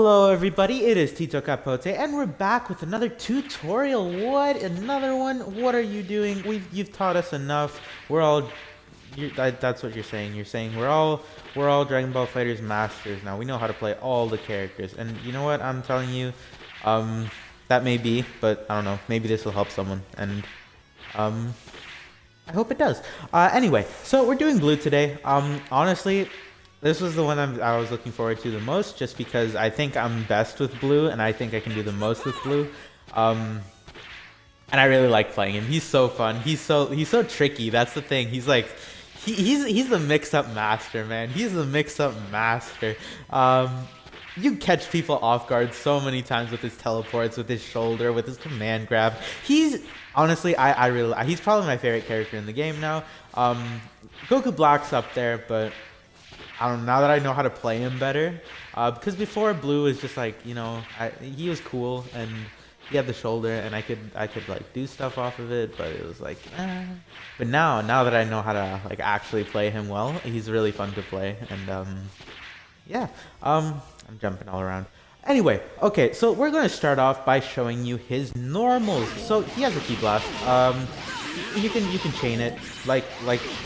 Hello everybody, it is Tito Capote and we're back with another tutorial. What? Another one? What are you doing? You've taught us enough. We're all that's what you're saying. You're saying we're all Dragon Ball FighterZ masters now. We know how to play all the characters. And you know what? I'm telling you, that may be, but I don't know. Maybe this will help someone. And I hope it does. Anyway, so we're doing blue today. Honestly, this was the one I was looking forward to the most, just because I think I'm best with blue, and I think I can do the most with blue. And I really like playing him. He's so fun. He's so tricky. That's the thing. He's like, he's the mix-up master, man. He's the mix-up master. You catch people off guard so many times with his teleports, with his shoulder, with his command grab. He's honestly, I really, he's probably my favorite character in the game now. Goku Black's up there, but I don't know, now that I know how to play him better, because before blue was just like, you know, he was cool and he had the shoulder and I could like do stuff off of it, but it was like, But now that I know how to like actually play him well, he's really fun to play. And yeah, I'm jumping all around. Anyway, okay, so we're going to start off by showing you his normals. So he has a ki blast. You can chain it like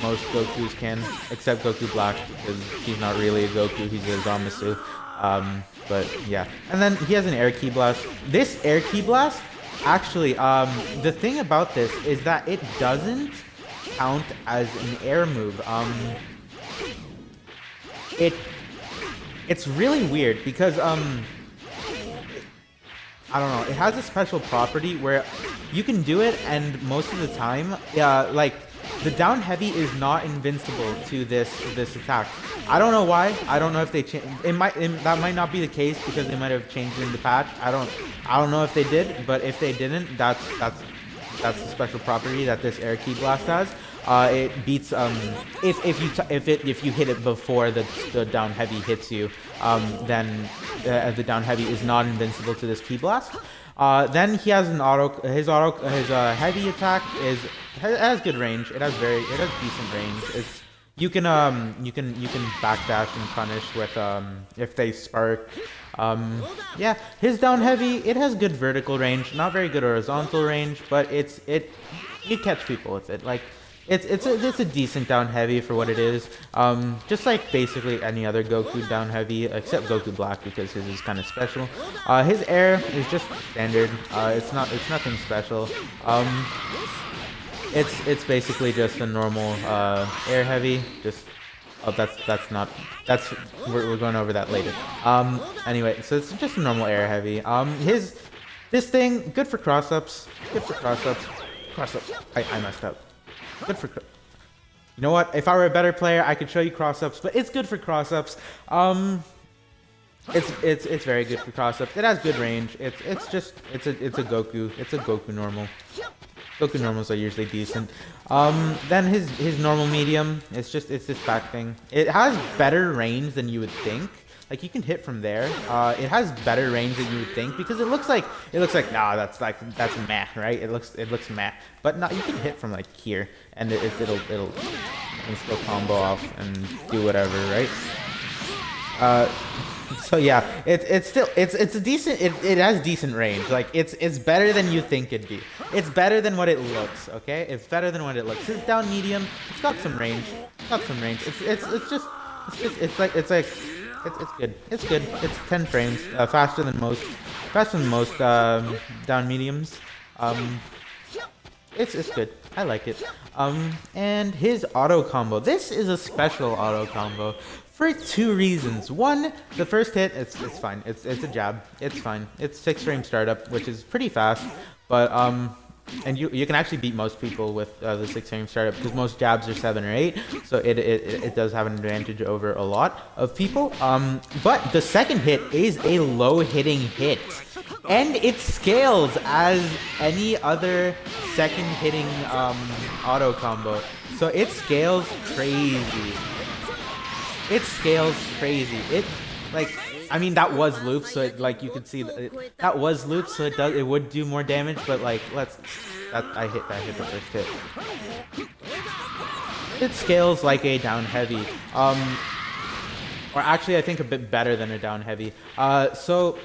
most Gokus can, except Goku Black, because he's not really a Goku, he's a Zamasu. But yeah, and then he has an air ki blast. This air ki blast, actually, the thing about this is that it doesn't count as an air move. It's really weird because I don't know, it has a special property where you can do it, and most of the time, like, the down heavy is not invincible to this attack. I don't know why. I don't know if they changed. That might not be the case because they might have changed it in the patch. I don't know if they did, but if they didn't, that's a special property that this air ki blast has. It beats if you hit it before the down heavy hits you, then the down heavy is not invincible to this ki blast. Then he has his heavy attack has good range. It has decent range. You can backdash and punish with if they spark. Yeah, his down heavy, it has good vertical range, not very good horizontal range, but you catch people with it. Like, it's a decent down heavy for what it is. Just like basically any other Goku down heavy, except Goku Black, because his is kind of special. His air is just standard. It's nothing special. It's basically just a normal air heavy. Just we're going over that later. Anyway, so it's just a normal air heavy. This thing, good for cross ups. I messed up. Good for, you know what? If I were a better player, I could show you cross ups, but it's good for cross ups. It's very good for cross ups. It has good range. It's a Goku. It's a Goku normal. Goku normals are usually decent. Then his normal medium. It's this back thing. It has better range than you would think. Like, you can hit from there. It has better range than you would think, because it looks like nah, that's meh, right? It looks meh, but no, you can hit from like here, and it'll still combo off and do whatever, right? So yeah, it's a decent. It has decent range. Like, it's better than you think it'd be. It's better than what it looks. Okay, it's better than what it looks. It's down medium. It's got some range. It's good. It's good. It's 10 frames, faster than most down mediums. It's good. I like it. And his auto combo. This is a special auto combo for two reasons. One, the first hit, it's fine. It's a jab. It's fine. It's 6 frame startup, which is pretty fast, but and you can actually beat most people with the 6 frame startup, because most jabs are 7 or 8, so it does have an advantage over a lot of people. But the second hit is a low hitting hit, and it scales as any other second hitting auto combo, so it scales crazy. Like, I mean, that was loop, so like you could see that was loop, so it would do more damage, but like I hit the first hit. It scales like a down heavy. or actually I think a bit better than a down heavy. So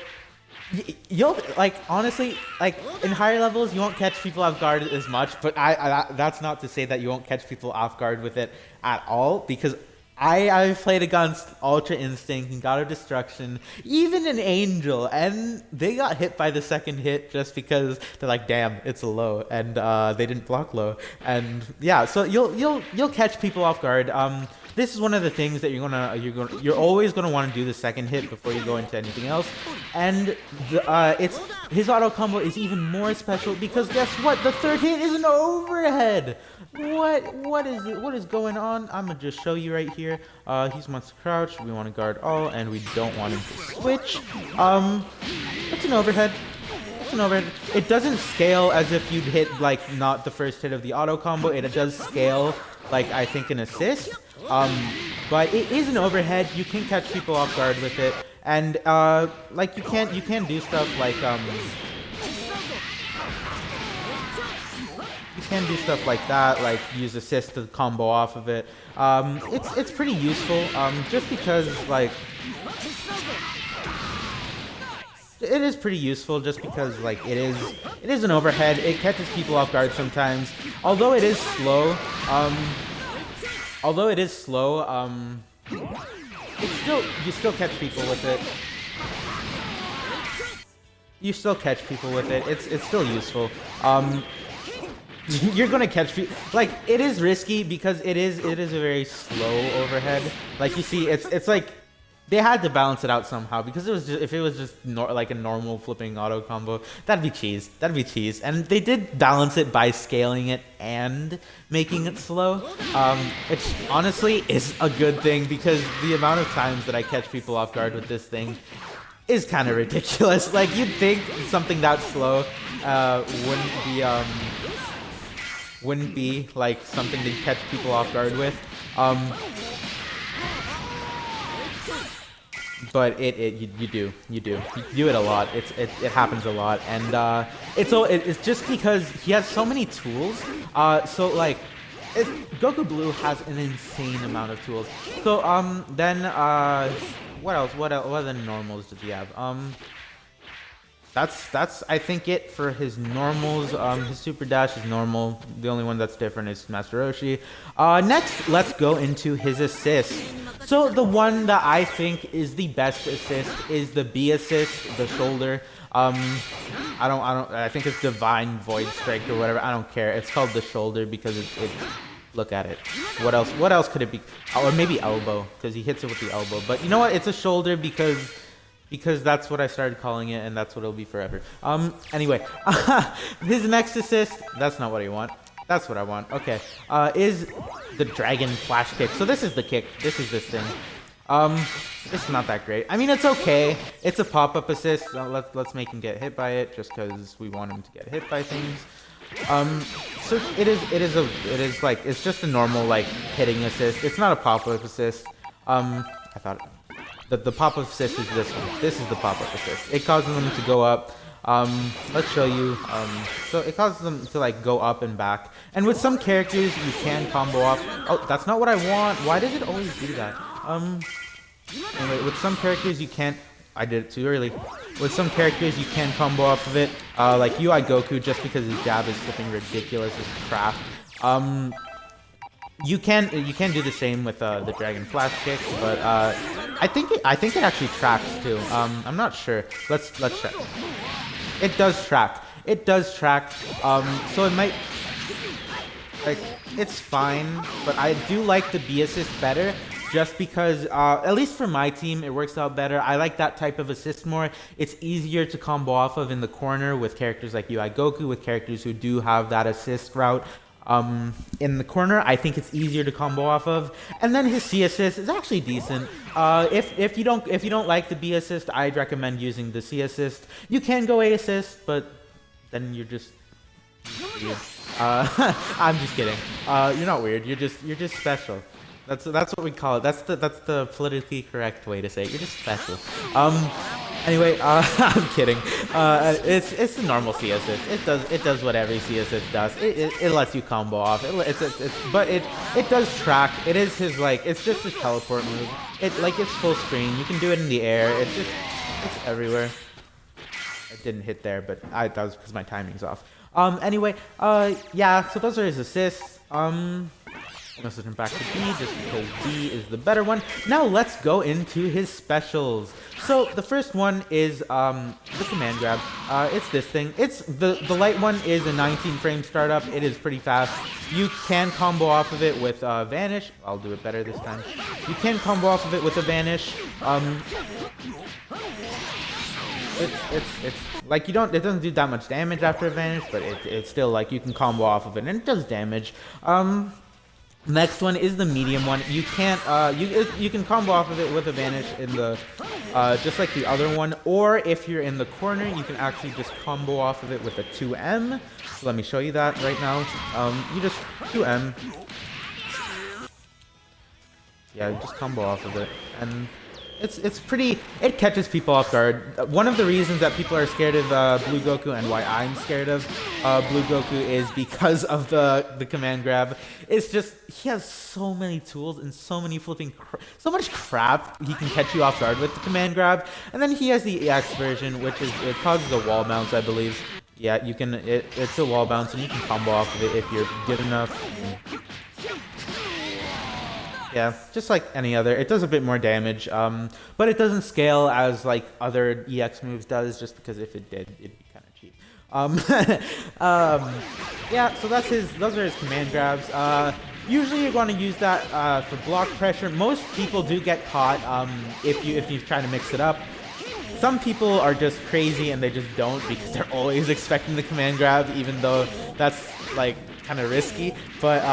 you'll like honestly like in higher levels you won't catch people off guard as much, but that's not to say that you won't catch people off guard with it at all, because I've played against Ultra Instinct and God of Destruction, even an Angel, and they got hit by the second hit just because they're like, damn, it's a low, and they didn't block low, and yeah, so you'll catch people off guard. This is one of the things that you're always gonna want to do the second hit before you go into anything else, and his auto combo is even more special because guess what? The third hit is an overhead. What is going on? I'm gonna just show you right here. He wants to crouch. We want to guard all, and we don't want him to switch. It's an overhead. It's an overhead. It doesn't scale as if you'd hit like not the first hit of the auto combo. It does scale like I think an assist. But it is an overhead. You can catch people off guard with it, and like you can do stuff like you can do stuff like that, like use assist to combo off of it. It's pretty useful, just because like it is pretty useful just because like it is an overhead. It catches people off guard sometimes, although it is slow. You still catch people with it. You still catch people with it. It's still useful. You're gonna catch people. Like, it is risky because it is a very slow overhead. Like you see, it's like they had to balance it out somehow, because if it was just like a normal flipping auto combo, that'd be cheese. That'd be cheese. And they did balance it by scaling it and making it slow, which honestly is a good thing, because the amount of times that I catch people off guard with this thing is kind of ridiculous. Like, you'd think something that slow wouldn't be like something to catch people off guard with. But you do it a lot. It happens a lot, and it's just because he has so many tools. So like, Goku Blue has an insane amount of tools. So then what else? What other normals does he have? That's I think it for his normals. His super dash is normal. The only one that's different is Master Roshi. Next, let's go into his assist. So the one that I think is the best assist is the B assist, the shoulder. I think it's Divine Void Strike or whatever. I don't care. It's called the shoulder because it's look at it. What else could it be? Or maybe elbow, because he hits it with the elbow. But you know what? It's a shoulder because that's what I started calling it, and that's what it'll be forever. Anyway, his next assist, that's not what I want. That's what I want. Okay. Is the Dragon Flash Kick. So this is the kick. This is this thing. It's not that great. I mean, it's okay. It's a pop-up assist. Let's make him get hit by it, just because we want him to get hit by things. So it is like, it's just a normal like hitting assist. It's not a pop-up assist. I thought the pop-up assist is this one. This is the pop-up assist. It causes them to go up. Let's show you. So it causes them to like go up and back. And with some characters, you can combo off. Oh, that's not what I want. Why does it always do that? Anyway, with some characters you can't. I did it too early. With some characters you can combo off of it. Like UI Goku, just because his jab is flipping ridiculous as crap. You can do the same with the Dragon Flash Kick, but I think it actually tracks too. I'm not sure. Let's check. It does track. It does track. So it might, like, it's fine, but I do like the B assist better, just because at least for my team it works out better. I like that type of assist more. It's easier to combo off of in the corner with characters like UI Goku, with characters who do have that assist route. In the corner, I think it's easier to combo off of, and then his C assist is actually decent. If you don't like the B assist, I'd recommend using the C assist. You can go A assist, but then you're just weird. I'm just kidding. You're not weird. You're just special. That's what we call it. That's the politically correct way to say it. You're just special. Anyway, I'm kidding. It's a normal C assist. It does what every C assist does. It lets you combo off. But it does track. It is his like it's just his teleport move. It's full screen. You can do it in the air. It's everywhere. It didn't hit there, but that was because my timing's off. Anyway, yeah. So those are his assists. Let's switch him back to B just because B is the better one. Now let's go into his specials. So the first one is the command grab. It's this thing. It's the light one is a 19 frame startup. It is pretty fast. You can combo off of it with Vanish. I'll do it better this time. You can combo off of it with a Vanish. It's like it doesn't do that much damage after a Vanish, but it's still like you can combo off of it and it does damage. Next one is the medium one. You can't you can combo off of it with a Vanish in the just like the other one, or if you're in the corner, you can actually just combo off of it with a 2M. So let me show you that right now. You just 2M. Yeah, just combo off of it, and it's pretty. It catches people off guard. One of the reasons that people are scared of Blue Goku and why I'm scared of Blue Goku is because of the command grab. It's just he has so many tools and so many so much crap he can catch you off guard with the command grab. And then he has the EX version, which is it causes a wall bounce, I believe. Yeah, you can. It's a wall bounce, and you can combo off of it if you're good enough. Yeah, just like any other. It does a bit more damage, but it doesn't scale as like other EX moves does, just because if it did, it'd be kind of cheap. Yeah, so those are his command grabs. Usually you're going to use that for block pressure. Most people do get caught if you try to mix it up. Some people are just crazy and they just don't because they're always expecting the command grab, even though that's like kind of risky. But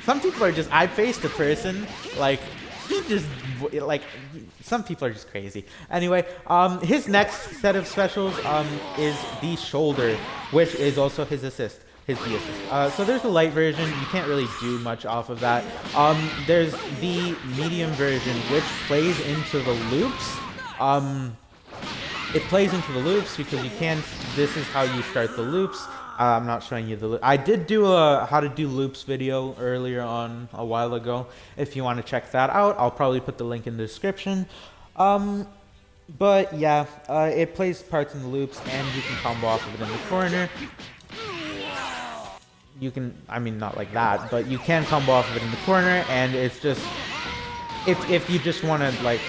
some people are just, I faced a person, like, he just, like, some people are just crazy. Anyway, his next set of specials is the shoulder, which is also his assist, his B assist. So there's the light version, you can't really do much off of that. There's the medium version, which plays into the loops. It plays into the loops because you can, this is how you start the loops. I'm not showing you the loop. I did do a how to do loops video earlier on a while ago. If you want to check that out, I'll probably put the link in the description. But yeah, it plays parts in the loops, and you can combo off of it in the corner. You can, I mean, not like that, but you can combo off of it in the corner, and it's just, if you just want to like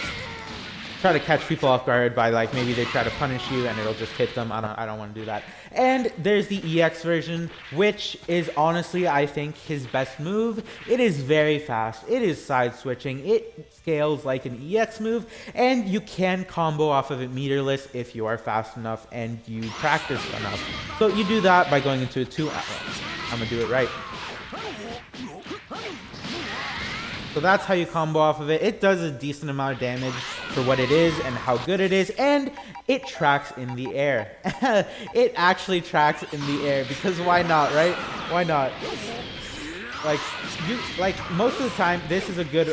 try to catch people off guard by like maybe they try to punish you and it'll just hit them. I don't want to do that. And there's the EX version, which is honestly I think his best move. It is very fast. It is side switching. It scales like an EX move, and you can combo off of it meterless if you are fast enough and you practice enough. So you do that by going into a 2. I'm gonna do it right. So that's how you combo off of it. It does a decent amount of damage for what it is and how good it is, and it tracks in the air. It actually tracks in the air because why not, right? Why not? Like most of the time, this is a good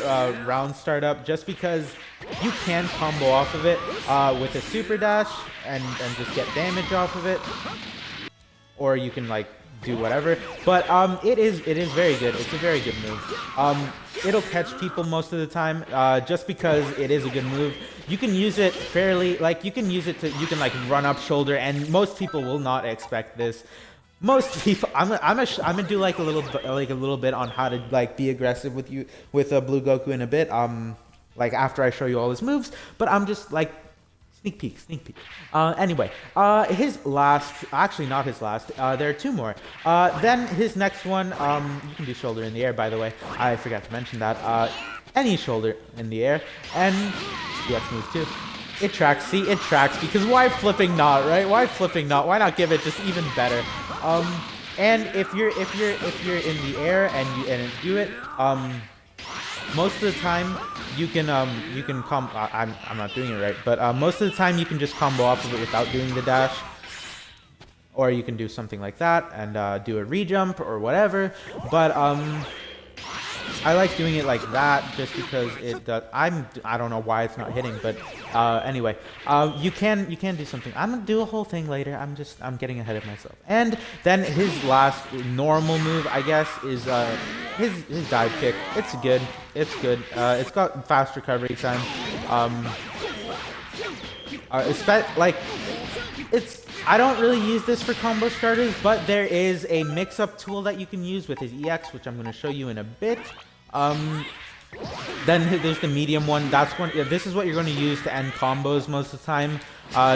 round startup just because you can combo off of it with a super dash and just get damage off of it, or you can like do whatever. But it is very good. It's a very good move. It'll catch people most of the time just because it is a good move. You can use it fairly, like you can use it to, you can like run up shoulder, and most people will not expect this. Most people, I'm gonna do like a little bit on how to like be aggressive with Blue Goku in a bit. Like after I show you all his moves, but I'm just like sneak peek. Anyway, his last, actually not his last. There are 2 more. Then his next one, you can do shoulder in the air. By the way, I forgot to mention that. Any shoulder in the air, and EX move too. It tracks. See, it tracks because why flipping not, right? Why flipping not? Why not give it just even better? And if you're in the air and you do it, most of the time you can I'm not doing it right, but most of the time you can just combo off of it without doing the dash, or you can do something like that and do a re-jump or whatever. But I like doing it like that just because it does. I don't know why it's not hitting, but anyway, you can do something. I'm gonna do a whole thing later. I'm getting ahead of myself. And then his last normal move, I guess, is his dive kick. It's good. It's good. It's got fast recovery time. Like I don't really use this for combo starters, but there is a mix-up tool that you can use with his EX, which I'm going to show you in a bit. Then there's the medium one. This is what you're going to use to end combos most of the time,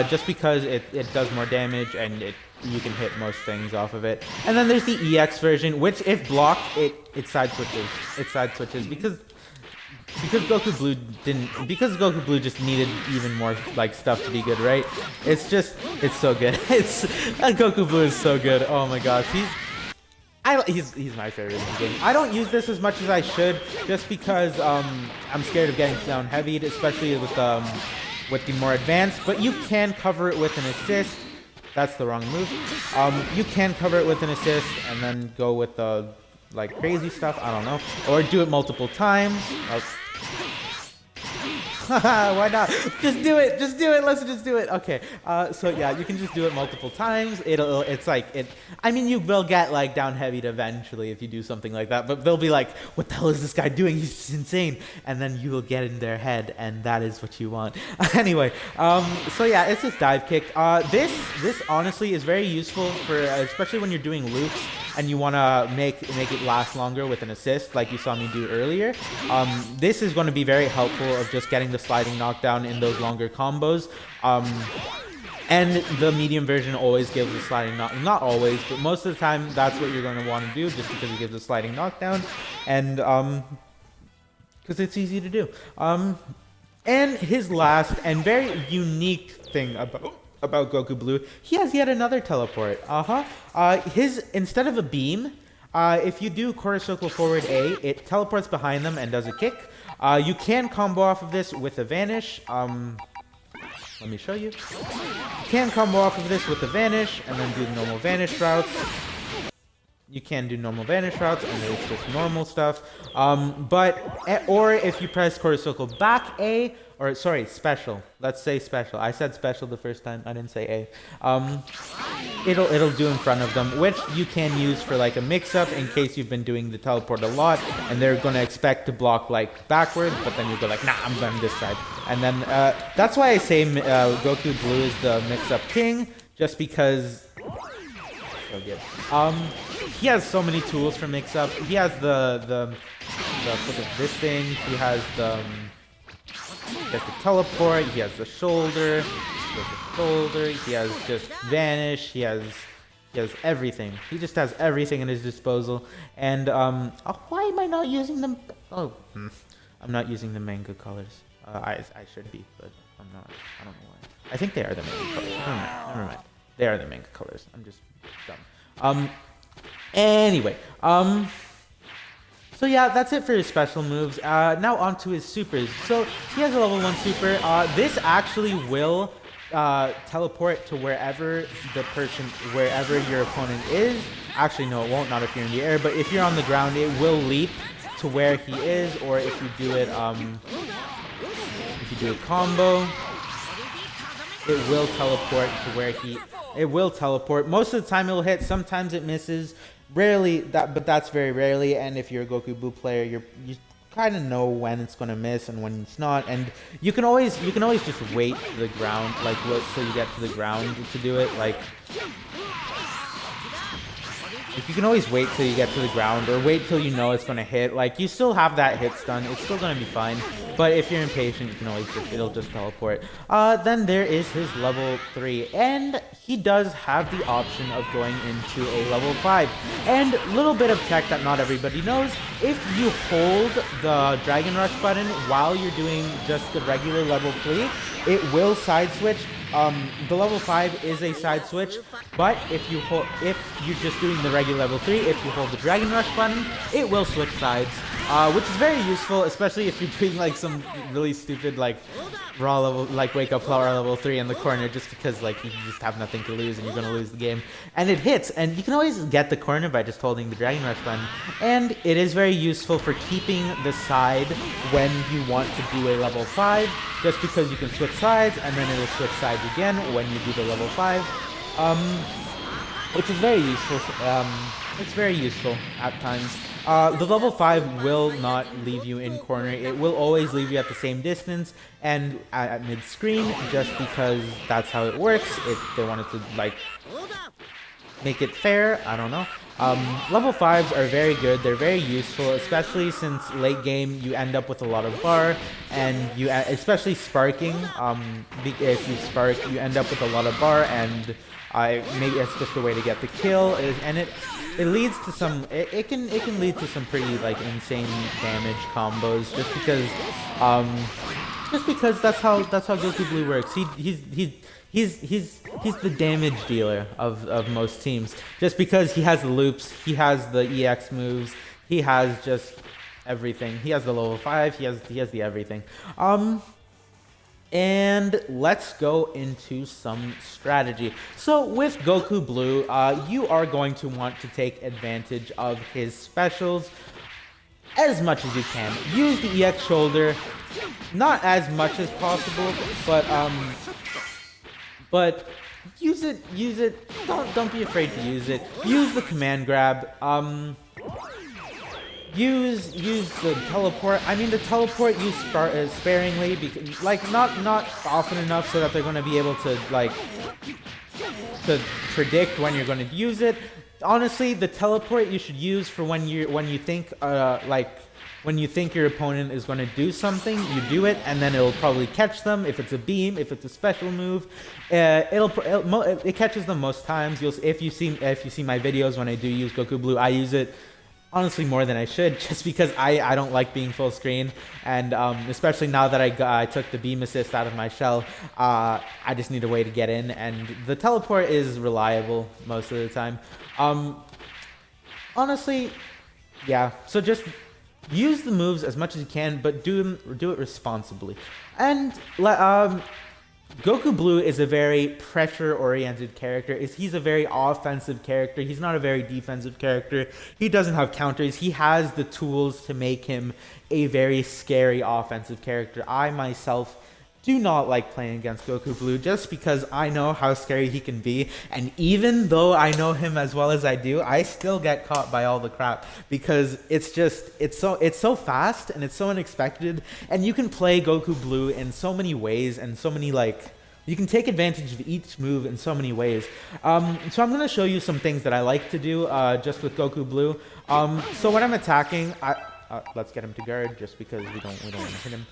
just because it does more damage and you can hit most things off of it. And then there's the EX version, which if blocked, it side switches. It side switches because Goku Blue just needed even more like stuff to be good, right? It's so good. Goku Blue is so good. Oh my gosh, he's my favorite in the game. I don't use this as much as I should, just because I'm scared of getting down heavied, especially with the more advanced. But you can cover it with an assist. That's the wrong move. You can cover it with an assist and then go with the like crazy stuff. I don't know, or do it multiple times. Why not? Just do it. Let's just do it. Okay. So yeah, you can just do it multiple times. I mean, you will get like down heavied eventually if you do something like that, but they'll be like, what the hell is this guy doing? He's insane. And then you will get in their head, and that is what you want. Anyway, so yeah, it's this dive kick. This honestly is very useful for, especially when you're doing loops and you want to make it last longer with an assist like you saw me do earlier. This is going to be very helpful of just getting the sliding knockdown in those longer combos. And the medium version always gives a sliding not always, but most of the time that's what you're going to want to do, just because it gives a sliding knockdown, and because it's easy to do. And his last and very unique thing about Goku Blue, he has yet another teleport. Instead of a beam, if you do quarter circle forward A, it teleports behind them and does a kick. You can combo off of this with a vanish. Let me show you. You can combo off of this with a vanish and then do the normal vanish routes. You can do normal vanish routes and it's just normal stuff. Or if you press quarter circle back A, or sorry, special. Let's say special. I said special the first time. I didn't say A. It'll do in front of them, which you can use for like a mix-up in case you've been doing the teleport a lot and they're gonna expect to block like backwards, but then you go like, nah, I'm going this side. And then that's why I say Goku Blue is the mix-up king, just because so good. He has so many tools for mix-up. He has the flip of this thing. He has the teleport. He has the shoulder. He has just vanish. He has everything. He just has everything at his disposal. And why am I not using them? I'm not using the manga colors. I should be, but I'm not. I don't know why. I think they are the manga colors. Never mind. They are the manga colors. I'm just dumb. Anyway, so yeah, that's it for his special moves. Now on to his supers. So he has a level 1 super. This actually will teleport to wherever your opponent is. Actually, no, it won't. Not if you're in the air, but if you're on the ground, it will leap to where he is. Or if you do it, if you do a combo, it will teleport to where he. It will teleport. Most of the time, it will hit. Sometimes it misses. Rarely, but that's very rarely. And if you're a Goku Blue player, you kind of know when it's gonna miss and when it's not. And you can always just wait to the ground, like wait till you get to the ground to do it. Like, if you can always wait till you get to the ground, or wait till you know it's gonna hit. Like, you still have that hit stun. It's still gonna be fine. But if you're impatient, you can always it'll just teleport. Then there is his level 3, and he does have the option of going into a level 5. And a little bit of tech that not everybody knows: if you hold the Dragon Rush button while you're doing just the regular level 3, it will side switch. The level 5 is a side switch, but if you're just doing the regular level 3, if you hold the Dragon Rush button, it will switch sides. which is very useful, especially if you're doing like some really stupid like raw level, like wake up flower level 3 in the corner, just because like you just have nothing to lose and you're gonna lose the game. And it hits, and you can always get the corner by just holding the Dragon Rush button. And it is very useful for keeping the side when you want to do a level 5, just because you can switch sides and then it'll switch sides again when you do the level 5. Which is very useful. It's very useful at times. The level 5 will not leave you in corner. It will always leave you at the same distance and at mid-screen, just because that's how it works. They wanted to like make it fair. I don't know. Level 5s are very good. They're very useful, especially since late game you end up with a lot of bar, and you especially sparking. If you spark, you end up with a lot of bar, and maybe it's just a way to get the kill, and it leads to some. It can lead to some pretty like insane damage combos, just because that's how Goku Blue works. He's the damage dealer of most teams, just because he has the loops, he has the EX moves, he has just everything. He has the level 5, he has the everything. And let's go into some strategy. So with Goku Blue, you are going to want to take advantage of his specials as much as you can. Use the EX shoulder, not as much as possible, but use it. Don't be afraid to use it. Use the command grab. Use the teleport. I mean, the teleport use sparingly, because like not often enough so that they're going to be able to like to predict when you're going to use it. Honestly, the teleport you should use for when you think when you think your opponent is going to do something, you do it, and then it'll probably catch them. If it's a beam, if it's a special move, it catches them most times. If you see my videos when I do use Goku Blue, I use it honestly more than I should, just because I don't like being full screen, and especially now that I took the beam assist out of my shell, I just need a way to get in, and the teleport is reliable most of the time. Honestly, yeah. So just use the moves as much as you can, but do it responsibly. And Goku Blue is a very pressure-oriented character. He's a very offensive character. He's not a very defensive character. He doesn't have counters. He has the tools to make him a very scary offensive character. I myself do not like playing against Goku Blue, just because I know how scary he can be, and even though I know him as well as I do, I still get caught by all the crap, because it's so fast and it's so unexpected, and you can play Goku Blue in so many ways, and so many you can take advantage of each move in so many ways. So I'm going to show you some things that I like to do just with Goku Blue. So when I'm attacking, let's get him to guard, just because we don't want to hit him.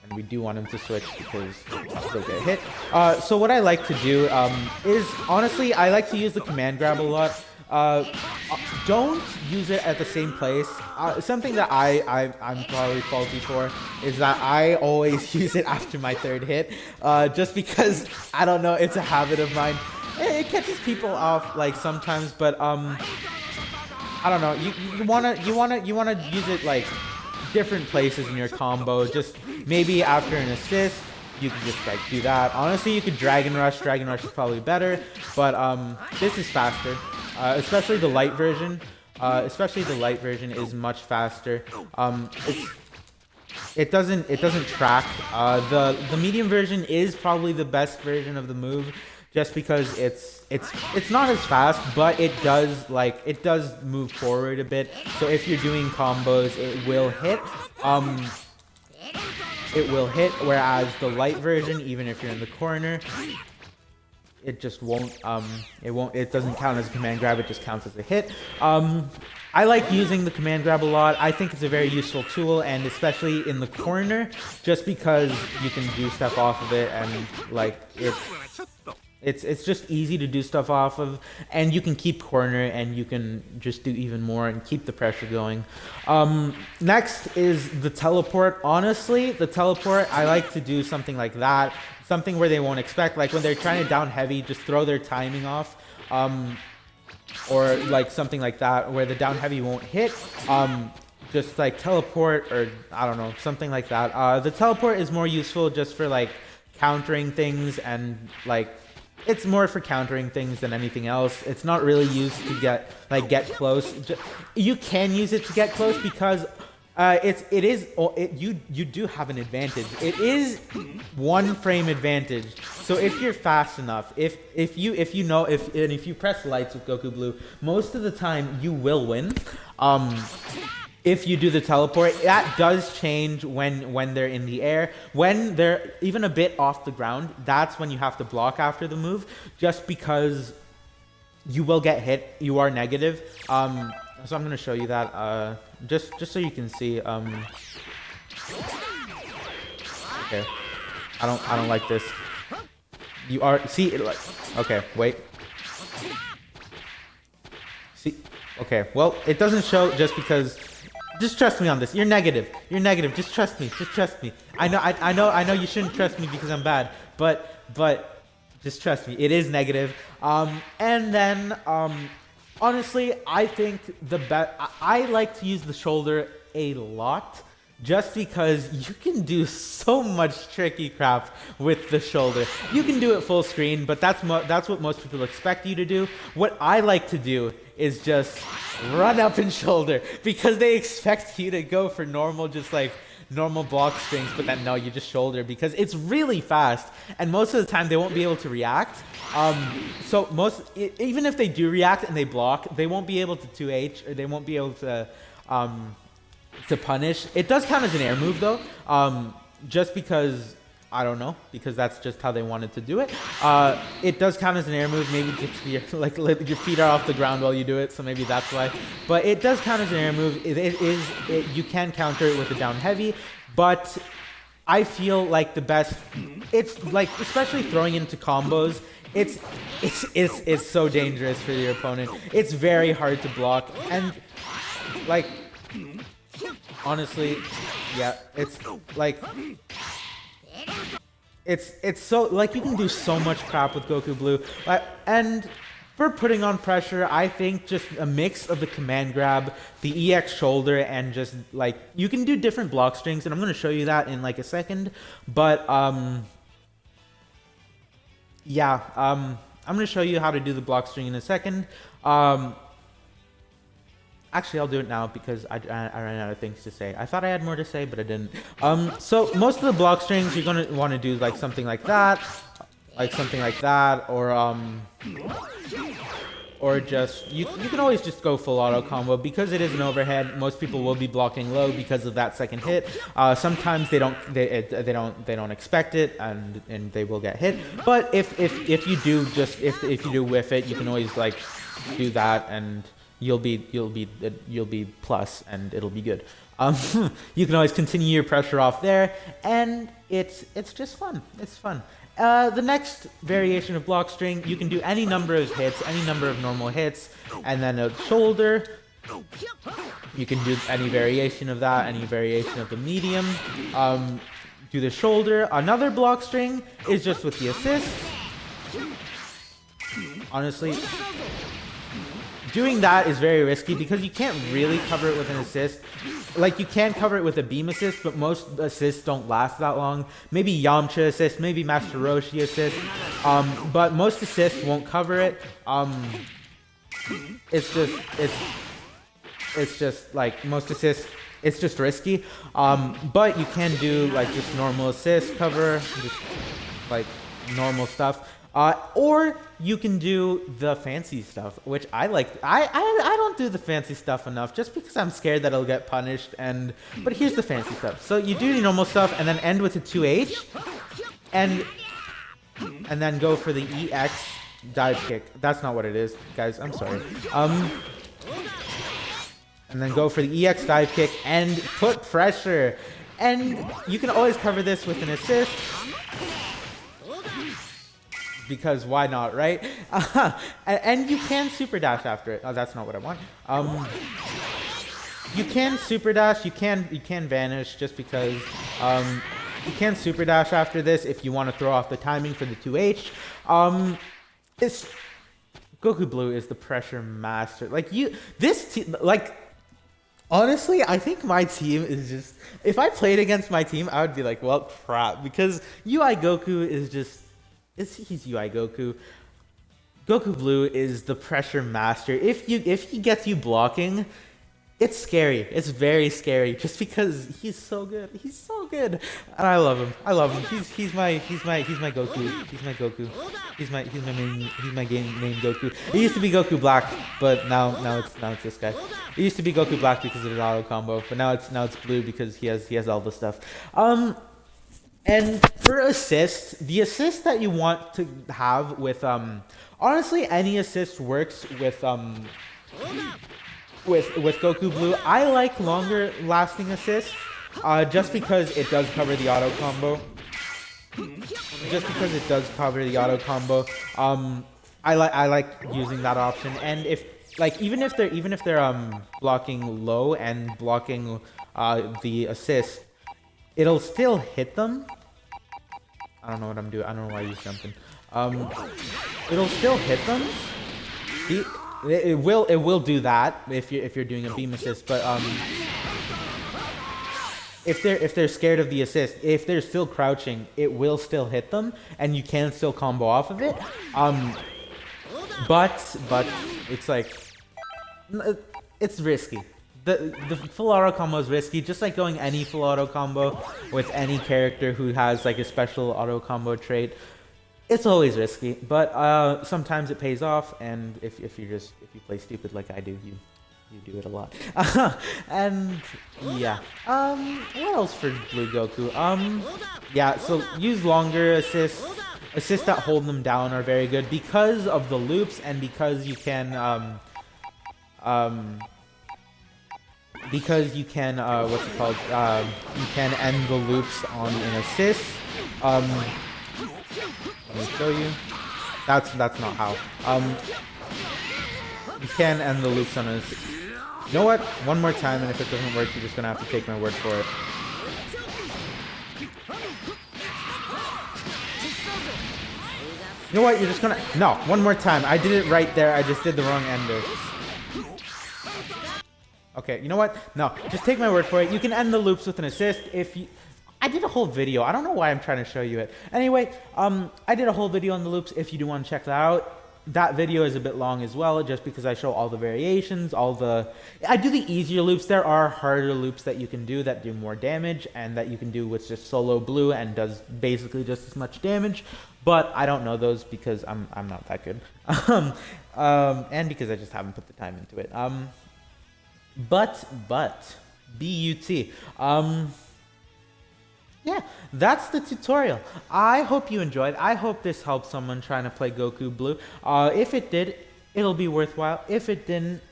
And we do want him to switch, because they'll get hit. So what I like to do is, honestly, I like to use the command grab a lot. Don't use it at the same place. Something that I'm probably faulty for is that I always use it after my third hit, just because, I don't know, it's a habit of mine. It catches people off like sometimes, but I don't know. You wanna use it like different places in your combo. Just maybe after an assist, you can just like do that. Honestly, you could Dragon Rush. Dragon Rush is probably better, but this is faster. Especially the light version. Especially the light version is much faster. It doesn't track. The medium version is probably the best version of the move, just because it's not as fast, but it does move forward a bit. So if you're doing combos, it will hit. Whereas the light version, even if you're in the corner, it just won't. It doesn't count as a command grab. It just counts as a hit. I like using the command grab a lot. I think it's a very useful tool, and especially in the corner, just because you can do stuff off of it, and like it's just easy to do stuff off of, and you can keep corner, and you can just do even more and keep the pressure going. Next is the teleport. Honestly, the teleport, I like to do something like that. Something where they won't expect, like when they're trying to down heavy, just throw their timing off. or like something like that, where the down heavy won't hit. Just like teleport, or I don't know, something like that. The teleport is more useful just for like countering things, and like it's more for countering things than anything else. It's not really used to get close. You can use it to get close because you do have an advantage. It is 1 frame advantage. So if you're fast enough, if you press lights with Goku Blue, most of the time you will win. If you do the teleport, that does change when they're in the air. When they're even a bit off the ground, that's when you have to block after the move, just because you will get hit. You are negative. So I'm gonna show you that just so you can see. Okay, I don't like this. You are okay. Wait. See. Okay. Well, it doesn't show just because. Just trust me on this. You're negative. You're negative. Just trust me. Just trust me. I know you shouldn't trust me because I'm bad, but just trust me. It is negative. And then honestly, I think I like to use the shoulder a lot, just because you can do so much tricky crap with the shoulder. You can do it full screen, but that's what most people expect you to do. What I like to do is just run up and shoulder, because they expect you to go for normal, just like normal block strings, but then no, you just shoulder because it's really fast, and most of the time they won't be able to react. So even if they do react and they block, they won't be able to 2H, or they won't be able to punish. It does count as an air move though, just because I don't know, because that's just how they wanted to do it. It does count as an air move, maybe just your feet are off the ground while you do it, so maybe that's why. But it does count as an air move. You can counter it with the down heavy, but I feel like the best, it's like, especially throwing into combos, it's so dangerous for your opponent. It's very hard to block, and like, honestly, yeah, it's like, it's so, like, you can do so much crap with Goku Blue. And for putting on pressure, I think just a mix of the command grab, the EX shoulder, and just like, you can do different block strings, and I'm going to show you that in like a second. But yeah, I'm going to show you how to do the block string in a second. Actually, I'll do it now because I ran out of things to say. I thought I had more to say, but I didn't. So most of the block strings, you're gonna want to do like something like that, or just you can always just go full auto combo because it is an overhead. Most people will be blocking low because of that second hit. Sometimes they don't expect it, and they will get hit. But if you do whiff it, you can always like do that, and you'll be plus, and it'll be good. You can always continue your pressure off there, and it's just fun. It's fun. The next variation of block string, you can do any number of hits, any number of normal hits, and then a shoulder. You can do any variation of that, any variation of the medium. Do the shoulder. Another block string is just with the assist. Honestly, doing that is very risky because you can't really cover it with an assist. Like, you can cover it with a beam assist, but most assists don't last that long. Maybe Yamcha assist, maybe Master Roshi assist, but most assists won't cover it. It's just like most assists, it's just risky. But you can do like just normal assist cover, just like normal stuff. Or you can do the fancy stuff, which I like. I don't do the fancy stuff enough just because I'm scared that I'll get punished. But here's the fancy stuff. So you do your normal stuff and then end with a 2H, and then go for the EX dive kick. That's not what it is, guys. I'm sorry. And then go for the EX dive kick and put pressure. And you can always cover this with an assist, because why not, right? And you can super dash after it. Oh, that's not what I want. You can super dash. You can vanish, just because you can super dash after this if you want to throw off the timing for the 2H. Goku Blue is the pressure master. Like this team, like honestly, I think my team is just. If I played against my team, I would be like, well, crap, because UI Goku is just. He's UI Goku. Goku Blue is the pressure master. If he gets you blocking, it's scary. It's very scary, just because he's so good. He's so good, and I love him. I love him. He's my Goku. He's my Goku. He's my main Goku. It used to be Goku Black, but now it's this guy. It used to be Goku Black because of his auto combo, but now it's Blue because he has all the stuff. And for assists, the assist that you want to have with honestly any assist works with Goku Blue. I like longer lasting assists just because it does cover the auto combo. I like using that option, and if like even if they're blocking low and blocking the assist, it'll still hit them. I don't know what I'm doing. I don't know why he's jumping. It'll still hit them. It will do that if you're doing a beam assist, but if they're scared of the assist, if they're still crouching, it will still hit them, and you can still combo off of it. But it's like it's risky. The full auto combo is risky, just like going any full auto combo with any character who has like a special auto combo trait. It's always risky, but sometimes it pays off, and if you play stupid like I do, you do it a lot. And yeah, what else for Blue Goku? Yeah, so use longer assists. Assists that hold them down are very good because of the loops, and because you can what's it called? You can end the loops on an assist. Let me show you. That's not how. You can end the loops on a. You know what? One more time, and if it doesn't work, you're just gonna have to take my word for it. You know what? You're just gonna. No, one more time. I did it right there. I just did the wrong ender. Okay, you know what? No, just take my word for it. You can end the loops with an assist if you. I did a whole video. I don't know why I'm trying to show you it. Anyway, I did a whole video on the loops. If you do want to check that out, that video is a bit long as well, just because I show all the variations, I do the easier loops. There are harder loops that you can do that do more damage, and that you can do with just solo Blue and does basically just as much damage. But I don't know those because I'm not that good, and because I just haven't put the time into it. But BUT. Yeah, that's the tutorial. I hope you enjoyed. I hope this helped someone trying to play Goku Blue. If it did, it'll be worthwhile. If it didn't,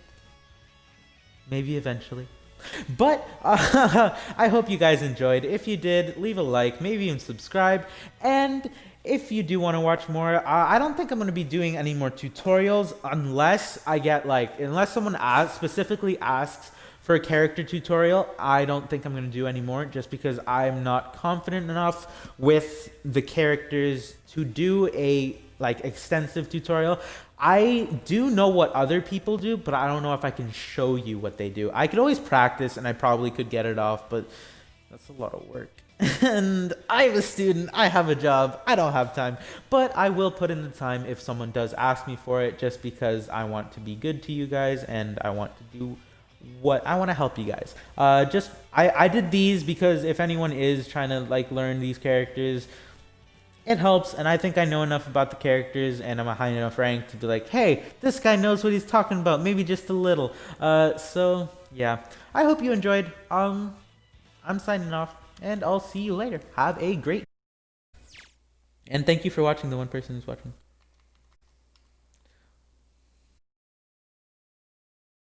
maybe eventually. But I hope you guys enjoyed. If you did, leave a like, maybe even subscribe. And if you do want to watch more, I don't think I'm going to be doing any more tutorials unless I get unless someone specifically asks for a character tutorial. I don't think I'm going to do any more, just because I'm not confident enough with the characters to do a extensive tutorial. I do know what other people do, but I don't know if I can show you what they do. I could always practice, and I probably could get it off, but that's a lot of work. And I'm a student, I have a job, I don't have time, but I will put in the time if someone does ask me for it, just because I want to be good to you guys, and I want to do what I want to help you guys. I did these because if anyone is trying to learn these characters, it helps, and I think I know enough about the characters, and I'm a high enough rank to be like, hey, this guy knows what he's talking about, maybe just a little. So yeah, I hope you enjoyed. I'm signing off, and I'll see you later. Have a great, and thank you for watching, the one person who's watching.